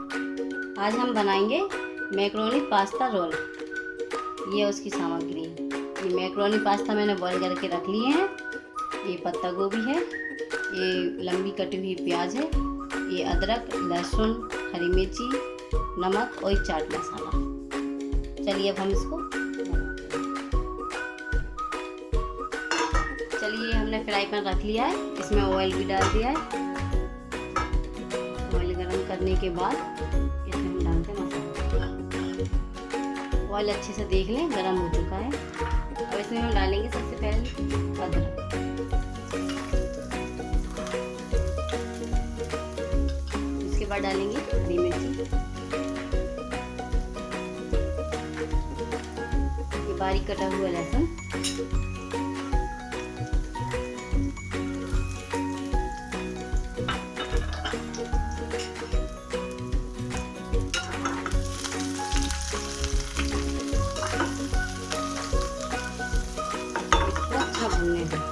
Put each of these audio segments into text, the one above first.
आज हम बनाएंगे मैक्रोनी पास्ता रोल। ये उसकी सामग्री है। ये मैक्रोनी पास्ता मैंने बॉईल करके रख लिए हैं। ये पत्ता गोभी है, ये लंबी कटी हुई प्याज है, ये अदरक, लहसुन, हरी मिर्ची, नमक और चाट मसाला। चलिए अब हम इसको हमने फ्राई पैन रख लिया है, इसमें ऑयल भी डाल दिया है। ऑयल गरम करने के बाद इसमें हम डालते हैं मसाला। ऑयल अच्छे से देख लें, गरम हो चुका है। अब इसमें हम डालेंगे सबसे पहले अदरक, इसके बाद डालेंगे हरी मिर्ची, ये बारीक कटा हुआ लहसुन, भूनने दें।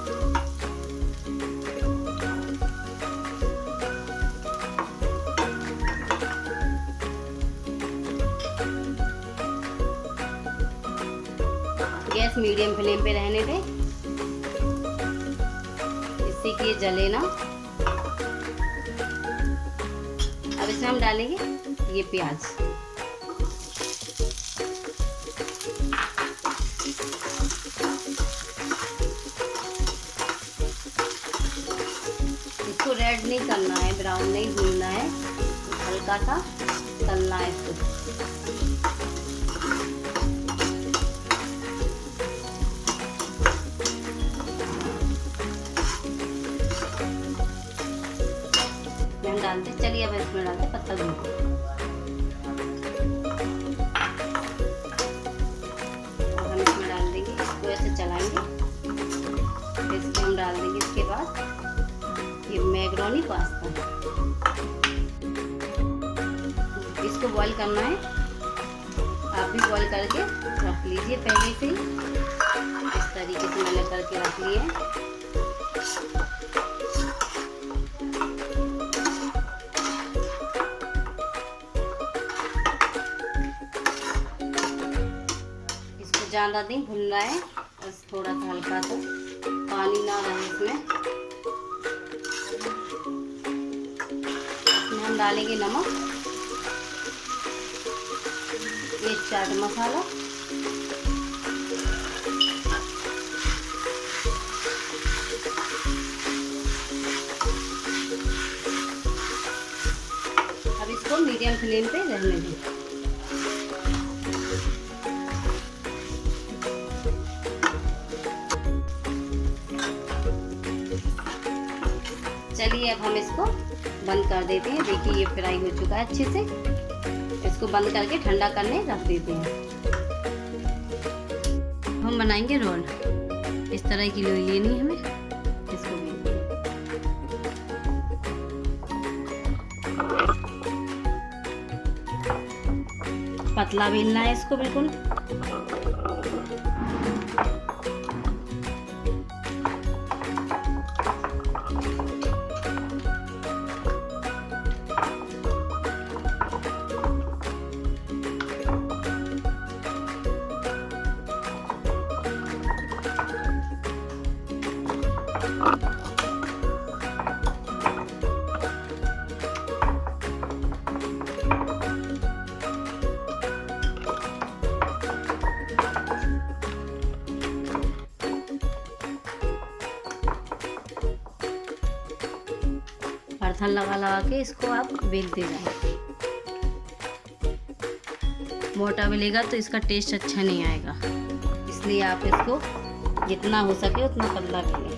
गैस मीडियम फ्लेम पे रहने दें, इससे कि ये जले ना। अब इसमें हम डालेंगे ये प्याज, इसको रेड नहीं करना है, ब्राउन नहीं भूनना है, हल्का सा तलना है इसको। हम डालते, चलिए अब इसमें डालते पत्ता गोभी। अब हम इसमें डाल देंगे, इसको ऐसे चलाएंगे, फिर इसमें हम डाल देंगे इसके बाद ये मैक्रोनी पास्ता। इसको बॉईल करना है, आप भी बॉईल करके रख लीजिए पहले से ही। इस तरीके से मैंने करके रख लिए हैं। इसको ज़्यादा नहीं भूनना है, बस थोड़ा सा हल्का सा, पानी ना रहे इसमें। हम डालेंगे नमक, ये चाट मसाला, अब इसको मीडियम फ्लेम पे रहने दें। चलिए अब हम इसको बंद कर देते हैं। देखिए ये फ्राई हो चुका है अच्छे से। इसको बंद करके ठंडा करने रख देते हैं। हम बनाएंगे रोल। इस तरह की लोई लेनी है हमें, इसको पतला बेलना है इसको बिल्कुल। बर्तन लगा के इसको आप बेलते जाएं। मोटा बेलेगा तो इसका टेस्ट अच्छा नहीं आएगा, इसलिए आप इसको जितना हो सके उतना पतला बेलें।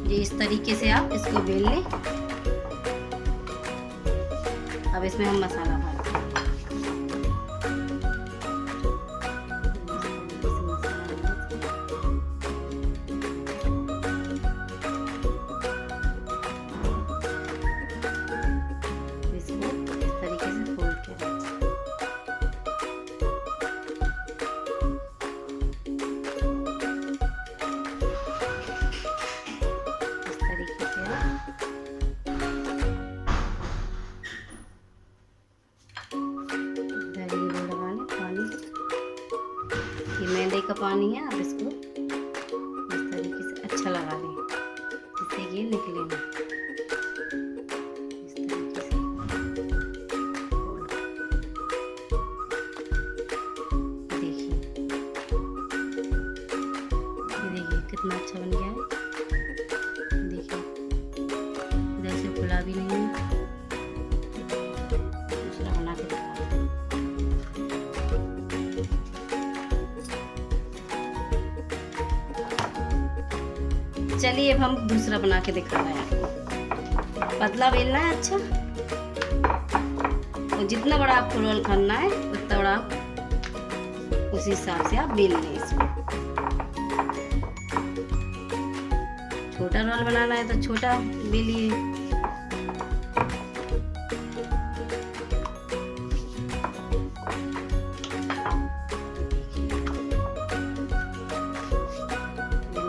ये इस तरीके से आप इसको बेल लें। अब इसमें हम मसाला भरते हैं। इसको इस तरीके से फोल्ड करें। ये मैदे का पानी है, आप इसको इस तरीके से अच्छा लगा लें जिससे ये निकले ना। इस तरीके से देखिए, ये देखिए कितना अच्छा बन गया है। देखिए इधर से खुला भी नहीं है। दूसरा बना के दिखाते हैं। चलिए अब हम दूसरा बना के दिखा रहे हैं आपको। पतला बेलना है अच्छा, और जितना बड़ा आपको रोल करना है उतना बड़ा आप उसी हिसाब से आप बेल लें इसको। छोटा रोल बनाना है तो छोटा बेलिए।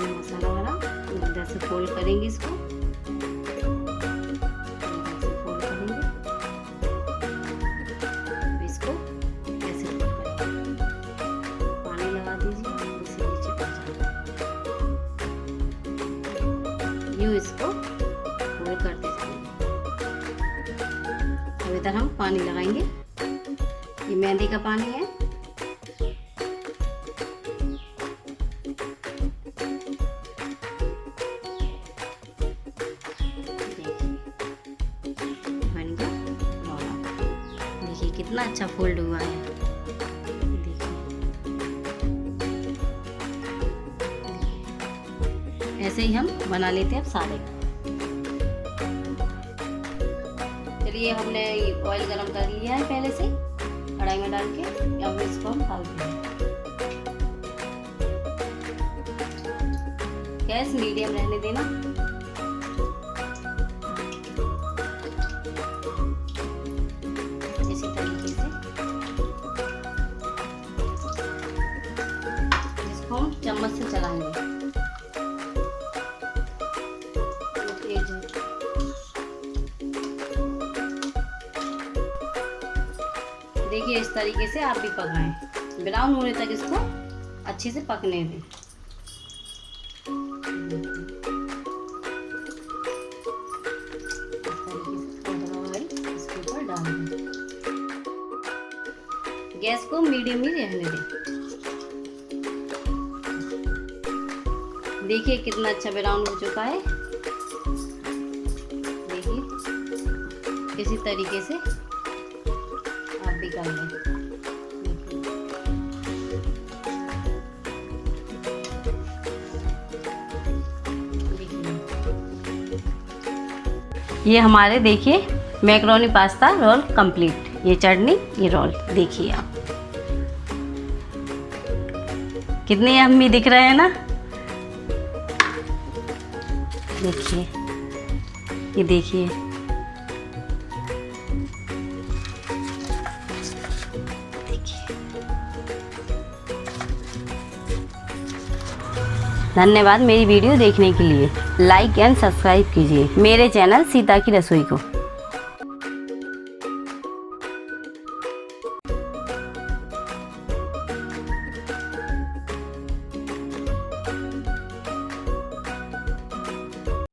मसाला वाला इधर से फोल्ड करेंगे इसको, इधर से फोल्ड करेंगे, इसको ऐसे फोल्ड करेंगे, पानी लगा दीजिए, इसे नीचे पड़ जाए, यूं इसको फोल्ड करते जाएंगे। अब इधर हम पानी लगाएंगे, ये मेहंदी का पानी है। देखिए कितना अच्छा फोल्ड हुआ है। देखिए ऐसे ही हम बना लेते हैं अब सारे। चलिए हमने ऑयल गरम कर लिया है पहले से कढ़ाई में डाल के, अब इसको हम डालते हैं। गैस मीडियम रहने देना। इसी तरीके से इसको हम चम्मच से चलाएंगे। देखिए इस तरीके से आप भी पकाएं, ब्राउन होने तक इसको अच्छे से पकने दें। गैस को मीडियम ही रहने दें। देखिए कितना अच्छा ब्राउन हो चुका है। देखिए इसी तरीके से आप भी कर लें। ये हमारे देखिए मैकरोनी पास्ता रोल कंप्लीट। ये चटनी, ये रोल देखिए आप कितने यम्मी दिख रहे हैं ना। देखिए ये देखिए, धन्यवाद मेरी वीडियो देखने के लिए। लाइक एंड सब्सक्राइब कीजिए मेरे चैनल सीता की रसोई को।